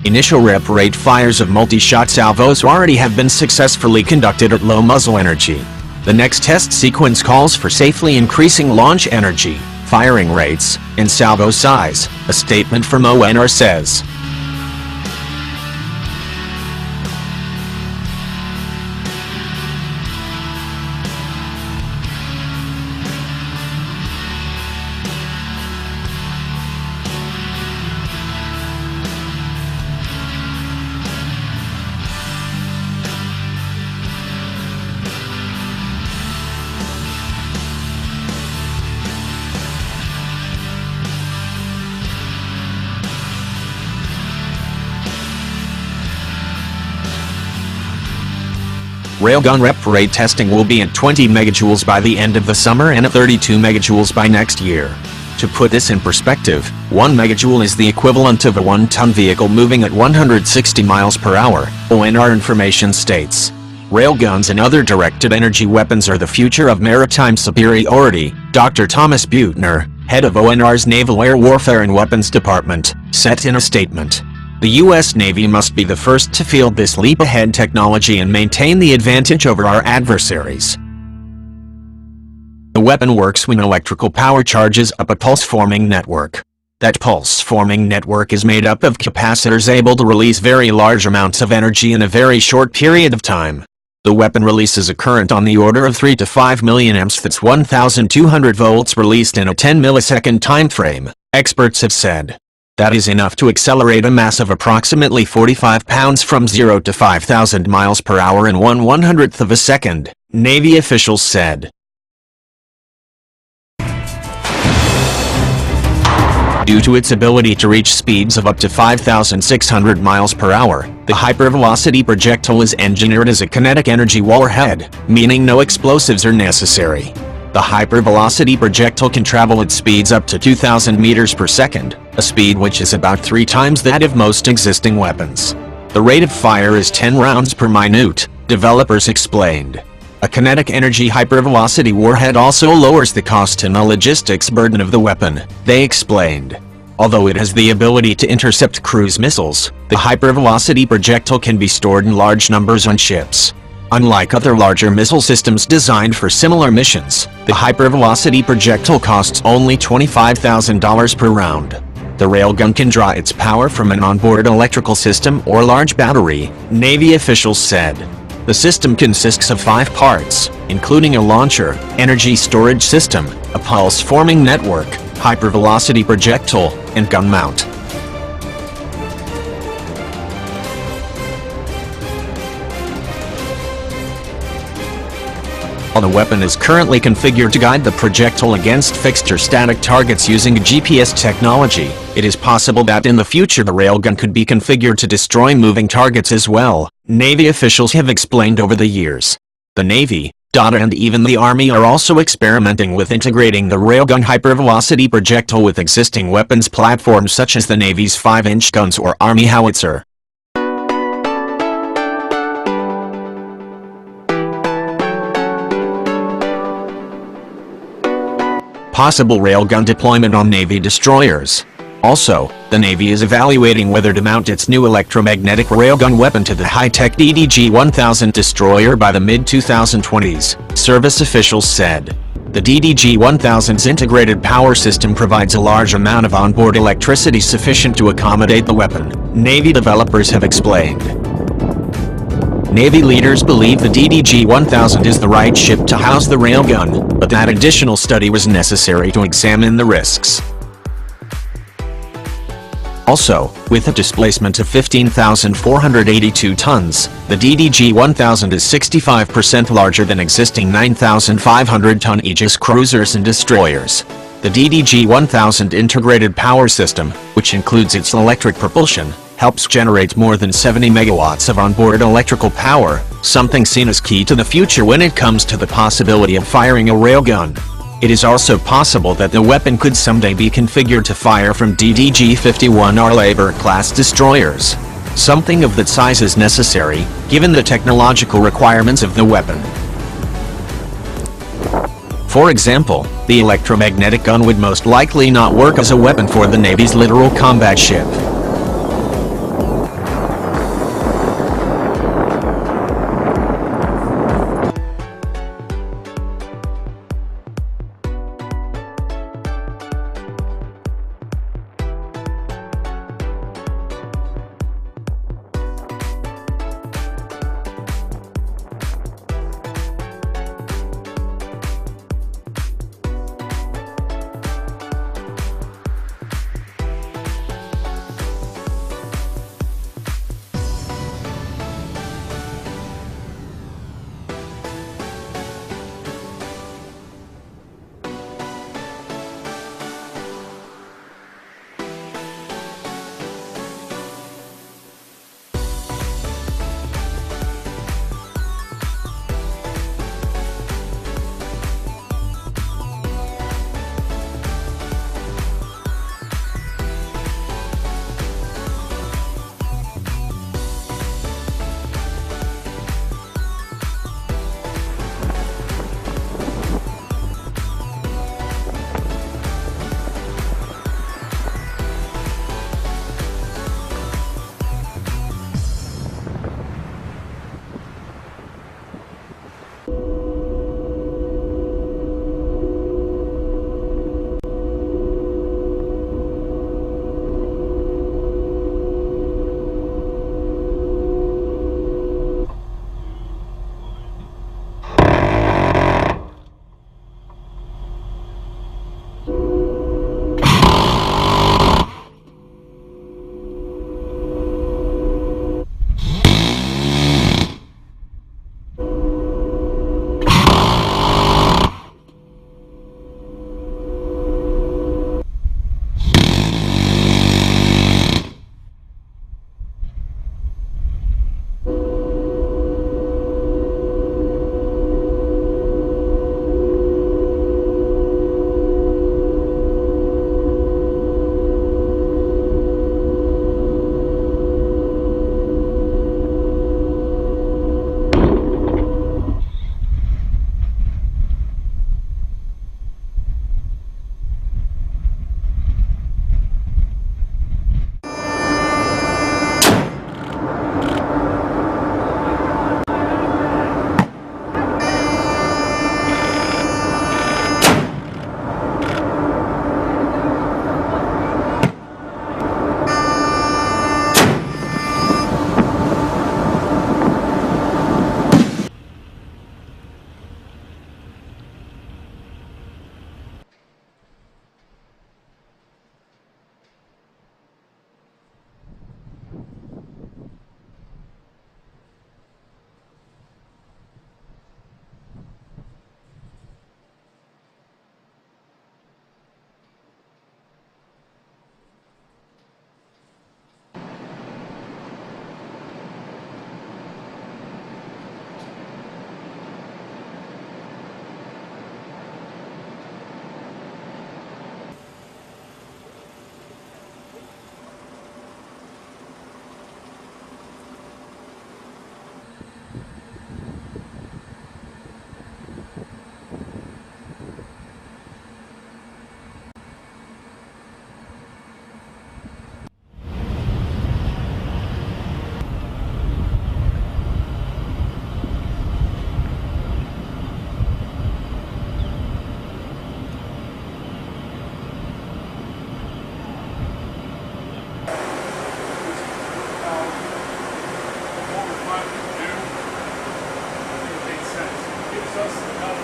Initial rep-rate fires of multi-shot salvos already have been successfully conducted at low muzzle energy. The next test sequence calls for safely increasing launch energy, firing rates, and salvo size, a statement from ONR says. Railgun rep-rate testing will be at 20 megajoules by the end of the summer and at 32 megajoules by next year. To put this in perspective, 1 megajoule is the equivalent of a 1-ton vehicle moving at 160 miles per hour, ONR information states. Railguns and other directed energy weapons are the future of maritime superiority, Dr. Thomas Beutner, head of ONR's Naval Air Warfare and Weapons Department, said in a statement. The U.S. Navy must be the first to field this leap-ahead technology and maintain the advantage over our adversaries. The weapon works when electrical power charges up a pulse-forming network. That pulse-forming network is made up of capacitors able to release very large amounts of energy in a very short period of time. The weapon releases a current on the order of 3 to 5 million amps, that's 1,200 volts released in a 10-millisecond time frame, experts have said. That is enough to accelerate a mass of approximately 45 pounds from 0 to 5,000 miles per hour in 1/100th of a second, Navy officials said. Due to its ability to reach speeds of up to 5,600 miles per hour, the hypervelocity projectile is engineered as a kinetic energy warhead, meaning no explosives are necessary. The hypervelocity projectile can travel at speeds up to 2,000 meters per second, a speed which is about 3 times that of most existing weapons. The rate of fire is 10 rounds per minute, developers explained. A kinetic energy hypervelocity warhead also lowers the cost and the logistics burden of the weapon, they explained. Although it has the ability to intercept cruise missiles, the hypervelocity projectile can be stored in large numbers on ships. Unlike other larger missile systems designed for similar missions, the hypervelocity projectile costs only $25,000 per round. The railgun can draw its power from an onboard electrical system or large battery, Navy officials said. The system consists of 5 parts, including a launcher, energy storage system, a pulse-forming network, hypervelocity projectile, and gun mount. While the weapon is currently configured to guide the projectile against fixed or static targets using GPS technology, it is possible that in the future the railgun could be configured to destroy moving targets as well, Navy officials have explained over the years. The Navy, DOTA and even the Army are also experimenting with integrating the railgun hypervelocity projectile with existing weapons platforms such as the Navy's 5-inch guns or Army howitzer. Possible railgun deployment on Navy destroyers. Also, the Navy is evaluating whether to mount its new electromagnetic railgun weapon to the high-tech DDG-1000 destroyer by the mid-2020s, service officials said. The DDG-1000's integrated power system provides a large amount of onboard electricity sufficient to accommodate the weapon, Navy developers have explained. Navy leaders believe the DDG-1000 is the right ship to house the railgun, but that additional study was necessary to examine the risks. Also, with a displacement of 15,482 tons, the DDG-1000 is 65% larger than existing 9,500-ton Aegis cruisers and destroyers. The DDG-1000 integrated power system, which includes its electric propulsion, helps generate more than 70 megawatts of onboard electrical power, something seen as key to the future when it comes to the possibility of firing a railgun. It is also possible that the weapon could someday be configured to fire from DDG-51R Labor-class destroyers. Something of that size is necessary, given the technological requirements of the weapon. For example, the electromagnetic gun would most likely not work as a weapon for the Navy's littoral combat ship. us